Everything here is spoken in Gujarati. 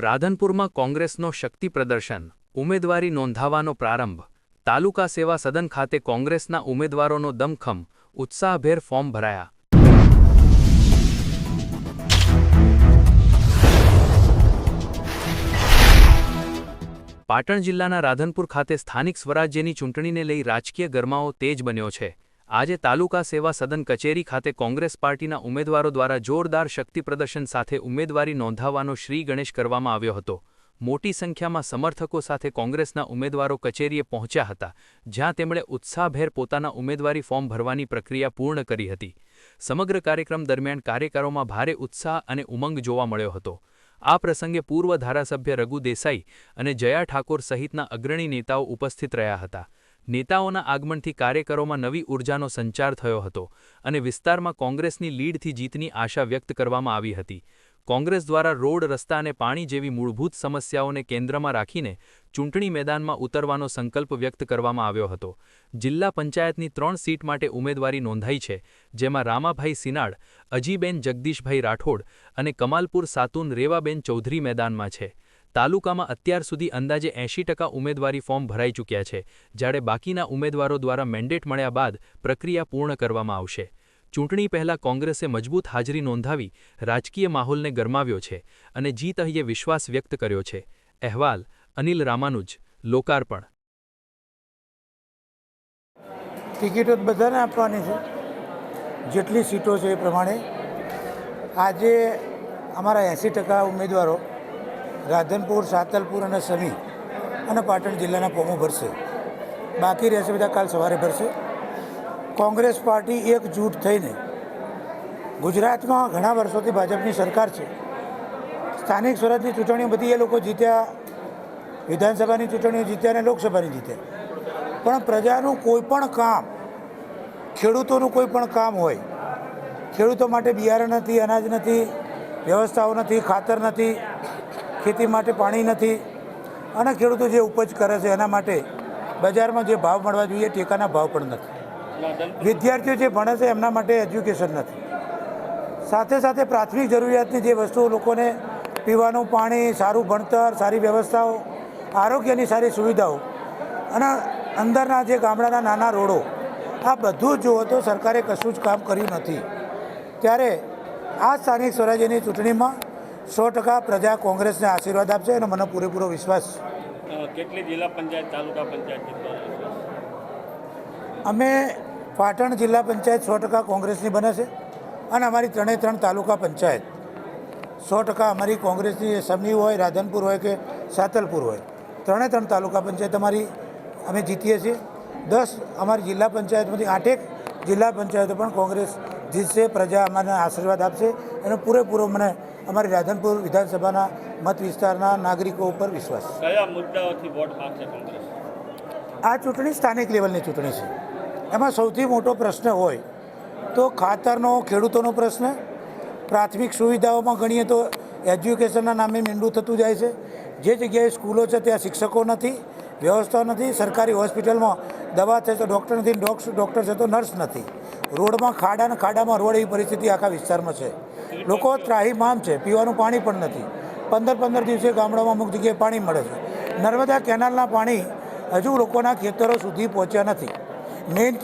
રાધનપુરમાં કોંગ્રેસનો શક્તિ પ્રદર્શન, ઉમેદવારી નોંધાવવાનો પ્રારંભ. તાલુકા સેવા સદન ખાતે કોંગ્રેસના ઉમેદવારોનો દમખમ, ઉત્સાહભેર ફોર્મ ભરાયા. પાટણ જિલ્લાના રાધનપુર ખાતે સ્થાનિક સ્વરાજ્યની ચૂંટણીને લઈ રાજકીય ગરમાવો તેજ બન્યો છે. આજે તાલુકા સેવા સદન કચેરી ખાતે કોંગ્રેસ પાર્ટીના ઉમેદવારો દ્વારા જોરદાર શક્તિ પ્રદર્શન સાથે ઉમેદવારી નોંધાવવાનો શ્રી ગણેશ કરવામાં આવ્યો હતો. મોટી સંખ્યામાં સમર્થકો સાથે કોંગ્રેસના ઉમેદવારો કચેરીએ પહોંચ્યા હતા, જ્યાં તેમણે ઉત્સાહભેર પોતાના ઉમેદવારી ફોર્મ ભરવાની પ્રક્રિયા પૂર્ણ કરી હતી. સમગ્ર કાર્યક્રમ દરમિયાન કાર્યકરોમાં ભારે ઉત્સાહ અને ઉમંગ જોવા મળ્યો હતો. આ પ્રસંગે પૂર્વ ધારાસભ્ય રઘુ દેસાઈ અને જયા ઠાકોર સહિતના અગ્રણી નેતાઓ ઉપસ્થિત રહ્યા હતા. નેતાઓના આગમનથી કાર્યકરોમાં નવી ઉર્જાનો સંચાર થયો હતો અને વિસ્તારમાં કોંગ્રેસની લીડથી જીતની આશા વ્યક્ત કરવામાં આવી હતી. કોંગ્રેસ દ્વારા રોડ, રસ્તા અને પાણી જેવી મૂળભૂત સમસ્યાઓને કેન્દ્રમાં રાખીને ચૂંટણી મેદાનમાં ઉતરવાનો સંકલ્પ વ્યક્ત કરવામાં આવ્યો હતો. જિલ્લા પંચાયતની 3 સીટ માટે ઉમેદવારી નોંધાઈ છે, જેમાં રામાભાઈ સિનાડ, અજીબેન જગદીશભાઈ રાઠોડ અને કમાલપુર સાતુન રેવાબેન ચૌધરી મેદાનમાં છે. તાલુકામાં અત્યાર સુધી અંદાજે 80% ઉમેદવારી ફોર્મ ભરાઈ ચૂક્યા છે, જ્યારે બાકીના ઉમેદવારો દ્વારા મેન્ડેટ મળ્યા બાદ પ્રક્રિયા પૂર્ણ કરવામાં આવશે. ચૂંટણી પહેલા કોંગ્રેસે મજબૂત હાજરી નોંધાવી રાજકીય માહોલને ગરમાવ્યો છે અને જીત અંગે વિશ્વાસ વ્યક્ત કર્યો છે. અહેવાલ અનિલ રામાનુજ, લોકાર્પણ. ટિકિટો બધાને આપવાની છે, જેટલી સીટો છે એ પ્રમાણે. આજે અમારા 80% ઉમેદવારો રાધનપુર, સાતલપુર અને સમી અને પાટણ જિલ્લાના ફોર્મો ભરશે. બાકી રહેશે બધા કાલ સવારે ભરશે. કોંગ્રેસ પાર્ટી એકજૂટ થઈને, ગુજરાતમાં ઘણા વર્ષોથી ભાજપની સરકાર છે, સ્થાનિક સ્વરાજની ચૂંટણીઓ બધી એ લોકો જીત્યા, વિધાનસભાની ચૂંટણીઓ જીત્યા અને લોકસભાની જીત્યા, પણ પ્રજાનું કોઈ પણ કામ, ખેડૂતોનું કોઈ પણ કામ હોય, ખેડૂતો માટે બિયારણ નથી, અનાજ નથી, વ્યવસ્થાઓ નથી, ખાતર નથી, ખેતી માટે પાણી નથી અને ખેડૂતો જે ઉપજ કરે છે એના માટે બજારમાં જે ભાવ મળવા જોઈએ ટેકાના ભાવ પણ નથી. વિદ્યાર્થીઓ જે ભણે છે એમના માટે એજ્યુકેશન નથી. સાથે સાથે પ્રાથમિક જરૂરિયાતની જે વસ્તુઓ લોકોને, પીવાનું પાણી, સારું ભણતર, સારી વ્યવસ્થાઓ, આરોગ્યની સારી સુવિધાઓ અને અંદરના જે ગામડાના નાના રોડો, આ બધું જુઓ તો સરકારે કશું જ કામ કર્યું નથી. ત્યારે આ સ્થાનિક સ્વરાજ્યની ચૂંટણીમાં 100% પ્રજા કોંગ્રેસને આશીર્વાદ આપશે એનો મને પૂરેપૂરો વિશ્વાસ છે. કેટલી જિલ્લા પંચાયત, તાલુકા પંચાયત? અમે પાટણ જિલ્લા પંચાયત 100% કોંગ્રેસની બને છે અને અમારી 3 તાલુકા પંચાયત 100% અમારી કોંગ્રેસની. સમી હોય, રાધનપુર હોય કે સાતલપુર હોય, 3 તાલુકા પંચાયત અમે જીતીએ છીએ. 10 અમારી જિલ્લા પંચાયતમાંથી 8 જિલ્લા પંચાયતો પણ કોંગ્રેસ જીતશે. પ્રજા અમને આશીર્વાદ આપશે એનો પૂરેપૂરો મને અમારી રાધનપુર વિધાનસભાના મત વિસ્તારના નાગરિકો ઉપર વિશ્વાસ. કયા મુદ્દાઓથી વોટ માંગશે કોંગ્રેસ? આ ચૂંટણી સ્થાનિક લેવલની ચૂંટણી છે. એમાં સૌથી મોટો પ્રશ્ન હોય તો ખાતરનો, ખેડૂતોનો પ્રશ્ન. પ્રાથમિક સુવિધાઓમાં ગણીએ તો એજ્યુકેશનના નામે મીંડું થતું જાય છે. જે જગ્યાએ સ્કૂલો છે ત્યાં શિક્ષકો નથી, વ્યવસ્થા નથી. સરકારી હોસ્પિટલમાં દવા છે તો ડૉક્ટર નથી, ડૉક્ટર છે તો નર્સ નથી. રોડમાં ખાડામાં રોડ, એવી પરિસ્થિતિ આખા વિસ્તારમાં છે. લોકો ત્રાહીમામ છે, પીવાનું પાણી પણ નથી. 15 દિવસે ગામડામાં અમુક જગ્યાએ પાણી મળે છે. નર્મદા કેનાલના પાણી હજુ લોકોના ખેતરો સુધી પહોંચ્યા નથી. મેઇન